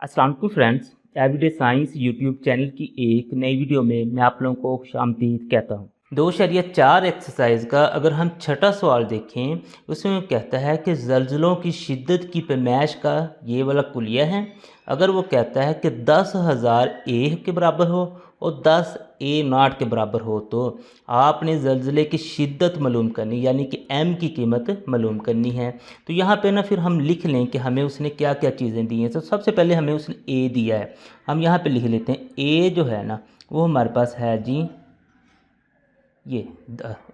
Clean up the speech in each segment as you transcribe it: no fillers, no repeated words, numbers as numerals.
अस्सलाम वालेकुम friends, everyday science YouTube channel की एक नई वीडियो में मैं आप लोगों को खुशामदीद कहता हूँ। 2.4 एक्सरसाइज का अगर हम छठा सवाल देखें उसमें कहता है कि ज़लज़लों की शिद्दत की पैमाइश का ये वाला कुलिया है। अगर वो कहता है कि 10,000 ए के बराबर हो और 10 ए नॉट के बराबर हो तो आपने ज़लज़ले की शिद्दत मालूम करनी, यानी कि एम की कीमत मालूम करनी है। तो यहाँ पे ना फिर हम लिख लें कि हमें उसने क्या क्या चीज़ें दी हैं। तो सबसे पहले हमें उसने ए दिया है, हम यहाँ पे लिख लेते हैं ए जो है ना वो हमारे पास है जी ये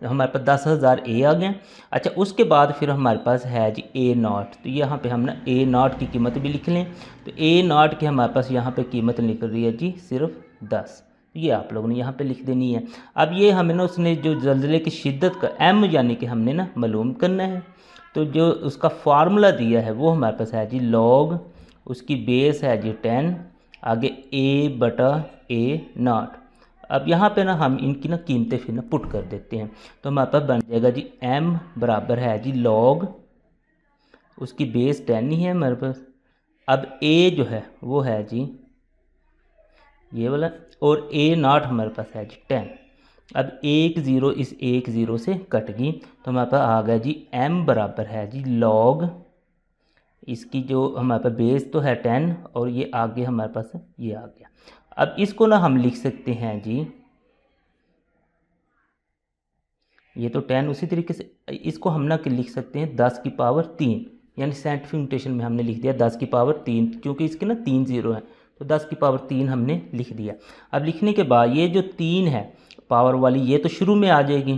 हमारे पास 10,000 ए आ गए। अच्छा, उसके बाद फिर हमारे पास है जी ए नॉट। तो यहाँ पे हम ना ए नॉट की कीमत भी लिख लें। तो ए नॉट की हमारे पास यहाँ पे कीमत निकल रही है जी सिर्फ 10। ये आप लोगों ने यहाँ पे लिख देनी है। अब ये हमें ना उसने जो ज़लज़ले की शिद्दत का एम यानी कि हमने ना मालूम करना है। तो जो उसका फार्मूला दिया है वो हमारे पास है जी लॉग, उसकी बेस है जी 10, आगे ए बटा ए नॉट। अब यहाँ पे ना हम इनकी ना कीमतें फिर ना पुट कर देते हैं। तो हमारे पास बन जाएगा जी m बराबर है जी लॉग, उसकी बेस 10 ही है हमारे पास। अब a जो है वो है जी ये वाला, और a नॉट हमारे पास है जी 10। अब एक ज़ीरो इस एक ज़ीरो से कट गई तो हमारे पास आ गया जी m बराबर है जी लॉग, इसकी जो हमारे पास बेस तो है 10 और ये आगे हमारे पास ये आ गया। अब इसको ना हम लिख सकते हैं जी, ये तो 10, उसी तरीके से इसको हम ना लिख सकते हैं 10 की पावर 3, यानी साइंटिफिक नोटेशन में हमने लिख दिया 10 की पावर 3, क्योंकि इसके ना 3 ज़ीरो हैं तो 10 की पावर 3 हमने लिख दिया। अब लिखने के बाद ये जो 3 है पावर वाली ये तो शुरू में आ जाएगी,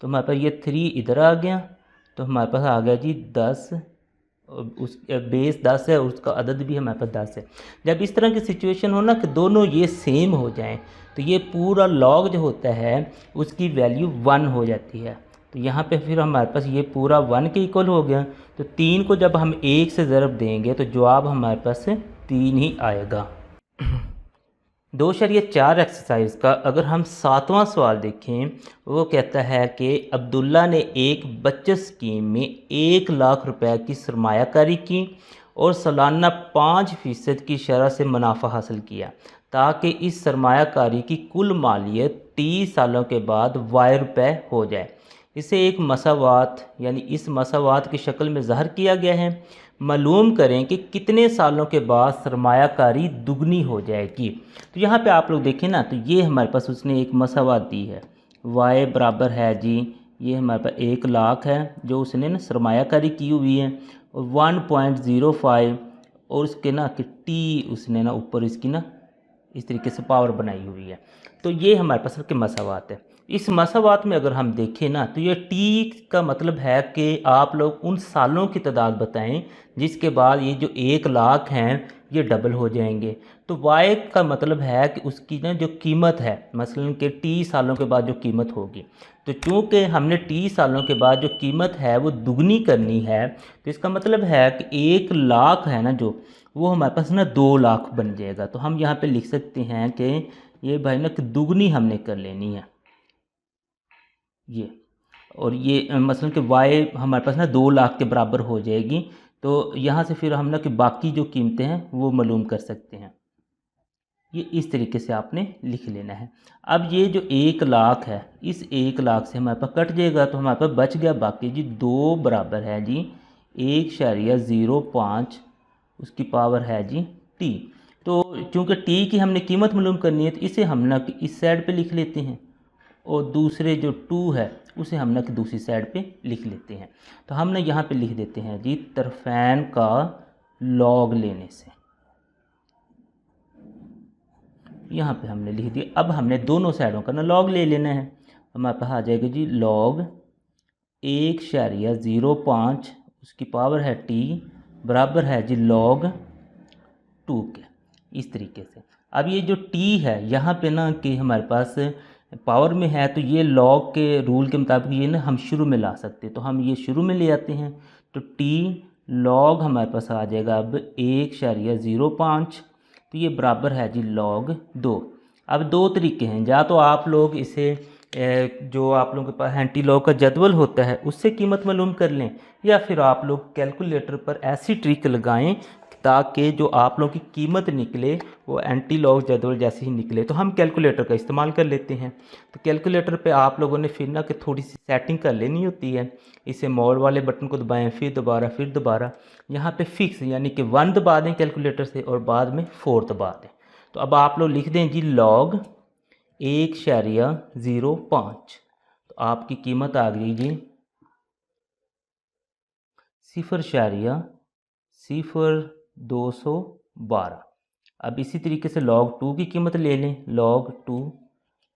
तो हमारे पास ये 3 इधर आ गया, तो हमारे पास आ गया जी 10, उस बेस 10 है, उसका अदद भी हमारे पास 10 है। जब इस तरह की सिचुएशन हो ना कि दोनों ये सेम हो जाएं तो ये पूरा लॉग जो होता है उसकी वैल्यू 1 हो जाती है। तो यहाँ पे फिर हमारे पास ये पूरा 1 के इक्वल हो गया। तो 3 को जब हम 1 से ज़रब देंगे तो जवाब हमारे पास 3 ही आएगा। 2.4 एक्सरसाइज का अगर हम 7वां सवाल देखें वो कहता है कि अब्दुल्ला ने एक बचत स्कीम में 1 लाख रुपए की सरमायाकारी की और सालाना 5% की शरह से मुनाफा हासिल किया ताकि इस सरमायाकारी की कुल मालियत 30 सालों के बाद वाई रुपए हो जाए। इसे एक मसावात यानी इस मसावात की शक्ल में ज़ाहिर किया गया है। मालूम करें कि कितने सालों के बाद सरमायाकारी दुगनी हो जाएगी। तो यहाँ पे आप लोग देखें ना, तो ये हमारे पास उसने एक मसावात दी है, वाई बराबर है जी ये हमारे पास 1 लाख है जो उसने ना सरमायाकारी की हुई है, और 1.05 और उसके ना कि टी उसने ना ऊपर इसकी ना इस तरीके से पावर बनाई हुई है। तो ये हमारे पास के मसावात है। इस मसावात में अगर हम देखें ना तो ये टी का मतलब है कि आप लोग उन सालों की तादाद बताएं जिसके बाद ये जो 1 लाख हैं ये डबल हो जाएंगे। तो वाई का मतलब है कि उसकी ना जो कीमत है, मसलन कि टी सालों के बाद जो कीमत होगी, तो चूँकि हमने टी सालों के बाद जो कीमत है वो दुगनी करनी है तो इसका मतलब है कि 1 लाख है ना जो वो हमारे पास ना 2 लाख बन जाएगा। तो हम यहाँ पे लिख सकते हैं कि ये भाई ना कि दुगनी हमने कर लेनी है ये, और ये मसलन कि वाई हमारे पास ना 2 लाख के बराबर हो जाएगी। तो यहाँ से फिर हम ना कि बाकी जो कीमतें हैं वो मालूम कर सकते हैं। ये इस तरीके से आपने लिख लेना है। अब ये जो 1 लाख है इस 1 लाख से हमारे पास कट जाएगा तो हमारे पास बच गया बाकी जी 2 बराबर है जी 1.05 उसकी पावर है जी टी। तो चूँकि टी की हमने कीमत मालूम करनी है तो इसे हम ना कि इस साइड पे लिख लेते हैं और दूसरे जो 2 है उसे हम ना कि दूसरी साइड पे लिख लेते हैं। तो हम ना यहाँ पे लिख देते हैं जी तरफैन का लॉग लेने से, यहाँ पे हमने लिख दिया। अब हमने दोनों साइडों का ना लॉग ले लेना है। हमारे पास आ जाएगा जी लॉग 1.05 उसकी पावर है टी बराबर है जी लॉग 2 के, इस तरीके से। अब ये जो टी है यहाँ पे ना कि हमारे पास पावर में है तो ये लॉग के रूल के मुताबिक ये ना हम शुरू में ला सकते हैं, तो हम ये शुरू में ले आते हैं। तो टी लॉग हमारे पास आ जाएगा अब 1.05, तो ये बराबर है जी लॉग 2। अब 2 तरीके हैं, या तो आप लोग इसे जो आप लोगों के पास हैंटी लॉग का जदवल होता है उससे कीमत मालूम कर लें, या फिर आप लोग कैलकुलेटर पर ऐसी ट्रिक लगाएं ताकि जो आप लोगों की कीमत निकले वो एंटी लॉग जदवल जैसे ही निकले। तो हम कैलकुलेटर का इस्तेमाल कर लेते हैं। तो कैलकुलेटर पे आप लोगों ने फिर ना कि थोड़ी सी सेटिंग कर लेनी होती है। इसे मोड वाले बटन को दबाएं, फिर दोबारा यहाँ पे फिक्स यानी कि 1 दबा दें कैलकुलेटर से और बाद में 4 दबा दें। तो अब आप लोग लिख दें जी log 1.05। तो आपकी कीमत आ गई जी 0.0212। अब इसी तरीके से log 2 की कीमत ले लें, log 2,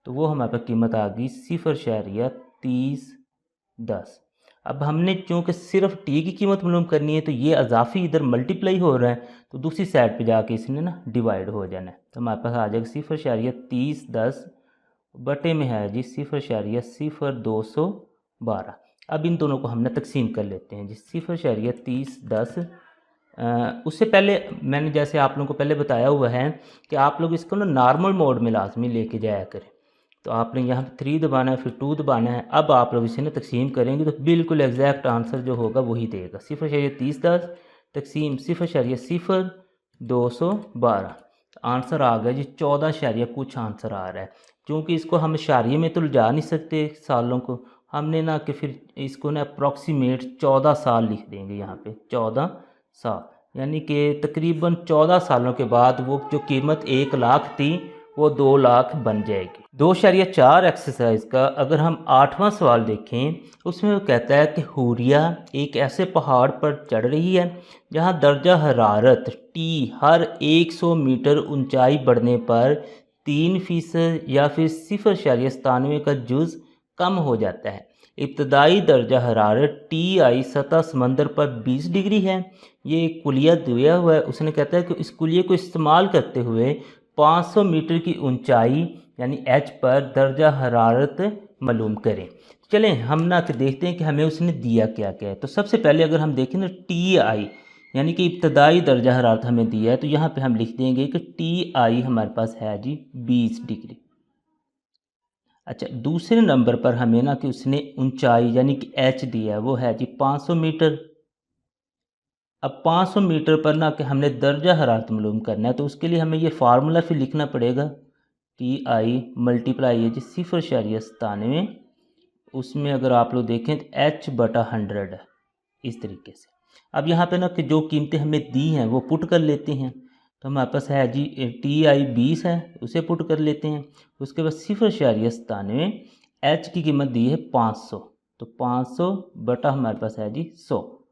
तो वो हमारे पास कीमत आ गई 0.3010। अब हमने चूँकि सिर्फ टी की कीमत मालूम करनी है तो ये अजाफी इधर मल्टीप्लाई हो रहा है, तो दूसरी साइड पे जाके इसने ना डिवाइड हो जाना है। तो हमारे पास आ जाएगा 0.3010 बटे में है जी 0.0212। अब इन दोनों को हमने तकसीम कर लेते हैं जी 0.3010। उससे पहले मैंने जैसे आप लोगों को पहले बताया हुआ है कि आप लोग इसको ना नॉर्मल मोड में लाजमी लेके जाया करें। तो आपने यहाँ 3 दबाना है, फिर 2 दबाना है। अब आप लोग इसे ना तकसीम करेंगे तो बिल्कुल एग्जैक्ट आंसर जो होगा वही देगा। 0.3010 तकसीम 0.0212। आंसर आ गया जी 14 कुछ आंसर आ रहा है। क्योंकि इसको हम इशारिये में तो जा नहीं सकते सालों को, हमने ना कि फिर इसको ना अप्रॉक्सीमेट 14 साल लिख देंगे यहाँ पे 14 साल, यानी कि तकरीबन 14 सालों के बाद वो जो कीमत 1 लाख थी वो 2 लाख बन जाएगी। 2.4 एक्सरसाइज का अगर हम 8वां सवाल देखें, उसमें वो कहता है कि हुरिया एक ऐसे पहाड़ पर चढ़ रही है जहां दर्जा हरारत टी हर 100 मीटर ऊंचाई बढ़ने पर 3% या फिर 0.97 का जुज़ कम हो जाता है। इब्तदाई दर्जा हरारत टी आई सतह समंदर पर 20 डिग्री है। ये एक कुलिया दिया हुआ है। उसने कहता है कि इस कुलिये को इस्तेमाल करते हुए 500 मीटर की ऊंचाई यानी एच पर दर्जा हरारत मालूम करें। चलें हम ना कि देखते हैं कि हमें उसने दिया क्या क्या है। तो सबसे पहले अगर हम देखें ना टी आई यानी कि इब्तदाई दर्जा हरारत हमें दिया है, तो यहाँ पे हम लिख देंगे कि टी आई हमारे पास है जी 20 डिग्री। अच्छा, दूसरे नंबर पर हमें ना कि उसने ऊंचाई यानी कि एच दिया है, वो है जी 500 मीटर। अब 500 मीटर पर ना कि हमने दर्जा हरारत मालूम करना है, तो उसके लिए हमें ये फार्मूला फिर लिखना पड़ेगा। टी आई मल्टीप्लाई है जी 0.97। उसमें अगर आप लोग देखें तो एच बटा 100 है इस तरीके से। अब यहाँ पे ना कि जो कीमतें हमें दी हैं वो पुट कर लेते हैं। तो हमारे पास है जी टी आई 20 है, उसे पुट कर लेते हैं। उसके बाद 0.97 एच की कीमत दी है 500, तो 500 बटा हमारे पास है जी 100।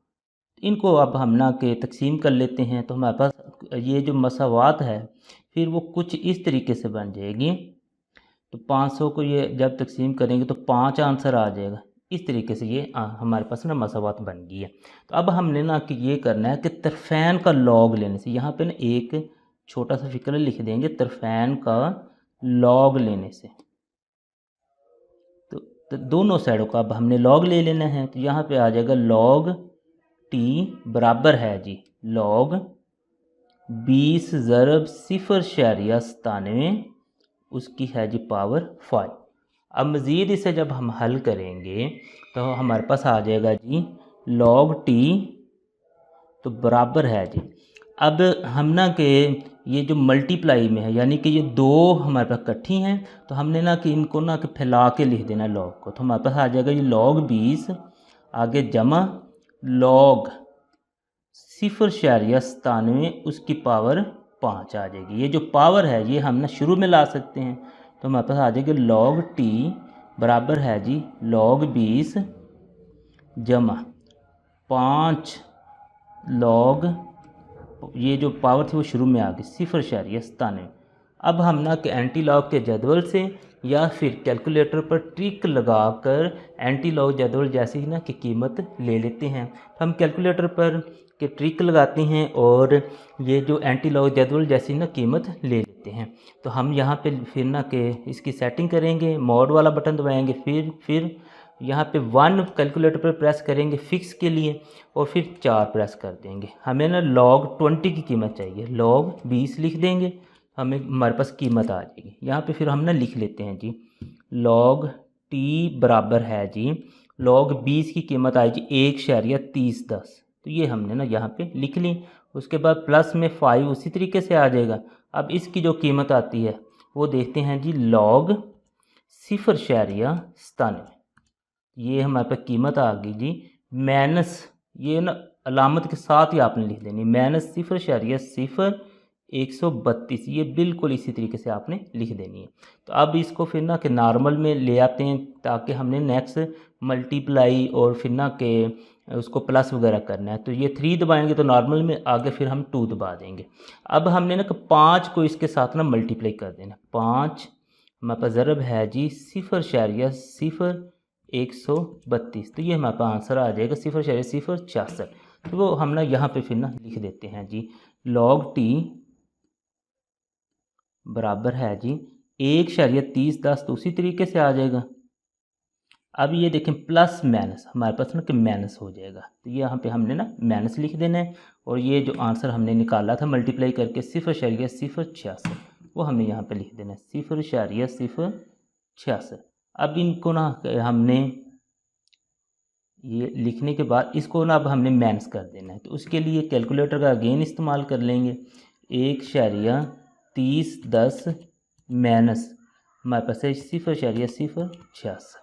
इनको अब हम ना के तकसीम कर लेते हैं। तो हमारे पास ये जो मसावात है फिर वो कुछ इस तरीके से बन जाएगी। तो 500 को ये जब तकसीम करेंगे तो 5 आंसर आ जाएगा। इस तरीके से ये हमारे पास ना मसावात बन गई है। तो अब हमने ना कि ये करना है कि तरफैन का लॉग लेने से, यहाँ पे ना एक छोटा सा फिक्र लिख देंगे तरफैन का लॉग लेने से। तो दोनों साइडों का अब हमने लॉग ले लेना है। तो यहाँ पे आ जाएगा लॉग टी बराबर है जी लॉग 20 ज़रब 0.97 उसकी है जी पावर 5। अब मज़ीद इसे जब हम हल करेंगे तो हमारे पास आ जाएगा जी log t तो बराबर है जी। अब हम ना कि ये जो मल्टीप्लाई में है यानी कि ये दो हमारे पास इकट्ठी हैं, तो हमने ना कि इनको ना कि फैला के लिख देना लॉग को। तो हमारे पास आ जाएगा ये log 20 आगे जमा log 0.97 उसकी पावर 5 आ जाएगी। ये जो पावर है ये हम ना शुरू में ला सकते हैं। तो हमारे पास आ जाएगा log t बराबर है जी log 20 जमा 5 log ये जो पावर थी वो शुरू में आ गई 0.97। अब हम ना कि एंटी लॉग के जदवल से या फिर कैलकुलेटर पर ट्रिक लगाकर एंटी लॉग जदवल जैसी ही ना कि कीमत ले लेते हैं। तो हम कैलकुलेटर पर के ट्रिक लगाते हैं और ये जो एंटी लॉग जदवल जैसी ना कीमत ले लेते हैं। तो हम यहाँ पे फिर ना कि इसकी सेटिंग करेंगे, मोड वाला बटन दबाएंगे, फिर यहाँ पे 1 कैलकुलेटर पर प्रेस करेंगे फिक्स के लिए और फिर 4 प्रेस कर देंगे। हमें ना log 20 की कीमत चाहिए, log 20 लिख देंगे, हमें हमारे पास कीमत आ जाएगी। यहाँ पे फिर हम ना लिख लेते हैं जी log t बराबर है जी log 20 की कीमत आएगी 1.3010। तो ये हमने ना यहाँ पे लिख ली उसके बाद प्लस में 5 उसी तरीके से आ जाएगा। अब इसकी जो कीमत आती है वो देखते हैं जी, log 0.97, ये हमारे पास कीमत आ गई जी। माइनस, ये ना अलामत के साथ ही आपने लिख देनी, -0.0132, ये बिल्कुल इसी तरीके से आपने लिख देनी है। तो अब इसको फिर ना कि नॉर्मल में ले आते हैं, ताकि हमने नेक्स्ट मल्टीप्लाई और फिर ना कि उसको प्लस वगैरह करना है। तो ये 3 दबाएंगे तो नॉर्मल में, आगे फिर हम 2 दबा देंगे। अब हमने ना कि 5 को इसके साथ ना मल्टीप्लाई कर देना। 5 हमारे पास ज़रब है जी 0.0132, तो ये हमारे पास आंसर आ जाएगा 0.066। तो वो हम ना यहाँ पे फिर ना लिख देते हैं जी, log t बराबर है जी 1.3010, तो उसी तरीके से आ जाएगा। अब ये देखें प्लस माइनस हमारे पास ना कि माइनस हो जाएगा, तो ये यहाँ पे हमने ना माइनस लिख देना है। और ये जो आंसर हमने निकाला था मल्टीप्लाई करके 0.066, वो हमने यहाँ पे लिख देना है 0.066। अब इनको ना हमने ये लिखने के बाद इसको ना अब हमने माइनस कर देना है। तो उसके लिए कैलकुलेटर का अगेन इस्तेमाल कर लेंगे। 1.3010 माइनस हमारे पास है 0.066,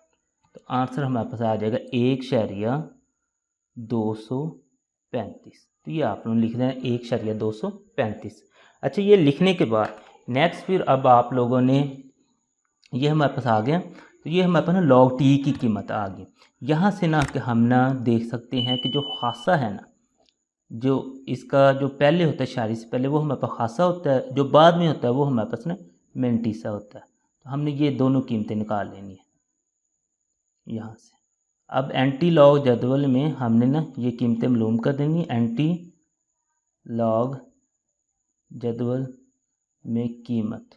तो आंसर हमारे पास आ जाएगा 1.235। तो ये आप लोग लिख दें 1.235। अच्छा, ये लिखने के बाद नेक्स्ट फिर अब आप लोगों ने, ये हमारे पास आ गया, तो ये हमारे पास ना log t की कीमत आ गई। यहाँ से ना कि हम ना देख सकते हैं कि जो खासा है ना, जो इसका जो पहले होता है शारी से पहले, वो हमारे पास खासा होता है, जो बाद में होता है वो हमारे पास ना मेंटीसा होता है। तो हमने ये दोनों कीमतें निकाल लेनी है यहाँ से। अब एंटी लॉग जदवल में हमने ना ये कीमतें मालूम कर देनी। एंटी लॉग जदवल में कीमत,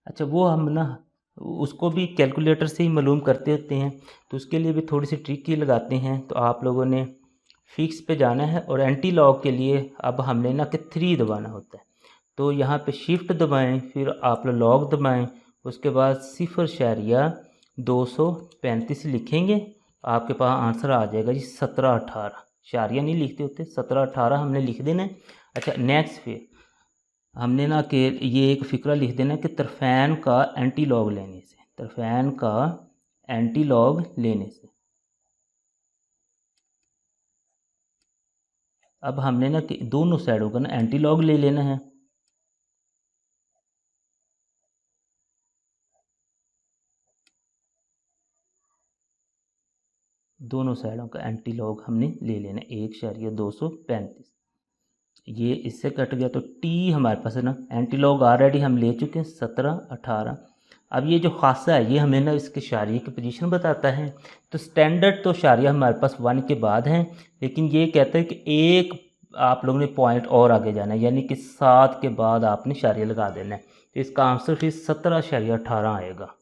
अच्छा वो हम ना उसको भी कैलकुलेटर से ही मालूम करते होते हैं, तो उसके लिए भी थोड़ी सी ट्रिक ही लगाते हैं। तो आप लोगों ने फिक्स पे जाना है और एंटी लॉग के लिए अब हमने ना कि 3 दबाना होता है। तो यहाँ पे शिफ्ट दबाएं, फिर आप लॉग दबाएं, उसके बाद 0.235 लिखेंगे, आपके पास आंसर आ जाएगा जी 1718। शारिया नहीं लिखते होते, 1718 हमने लिख देना है। अच्छा, नेक्स्ट फिर हमने ना कि ये एक फ़िक्रा लिख देना कि तरफ़ैन का एंटी लॉग लेने से, तरफ़ैन का एंटी लॉग लेने से अब हमने ना कि दोनों साइडों का ना एंटी लॉग ले लेना है। दोनों साइडों का एंटी लॉग हमने ले लेना 1.235। ये इससे कट गया, तो टी हमारे पास है ना एंटी लॉग ऑलरेडी हम ले चुके हैं 1718। अब ये जो खासा है ये हमें ना इसके शारिया की पोजीशन बताता है। तो स्टैंडर्ड तो शारिया हमारे पास 1 के बाद है, लेकिन ये कहता है कि एक आप लोगों ने पॉइंट और आगे जाना है, यानी कि 7 के बाद आपने शारिया लगा देना है। तो इसका आंसर फिर 17.18 आएगा।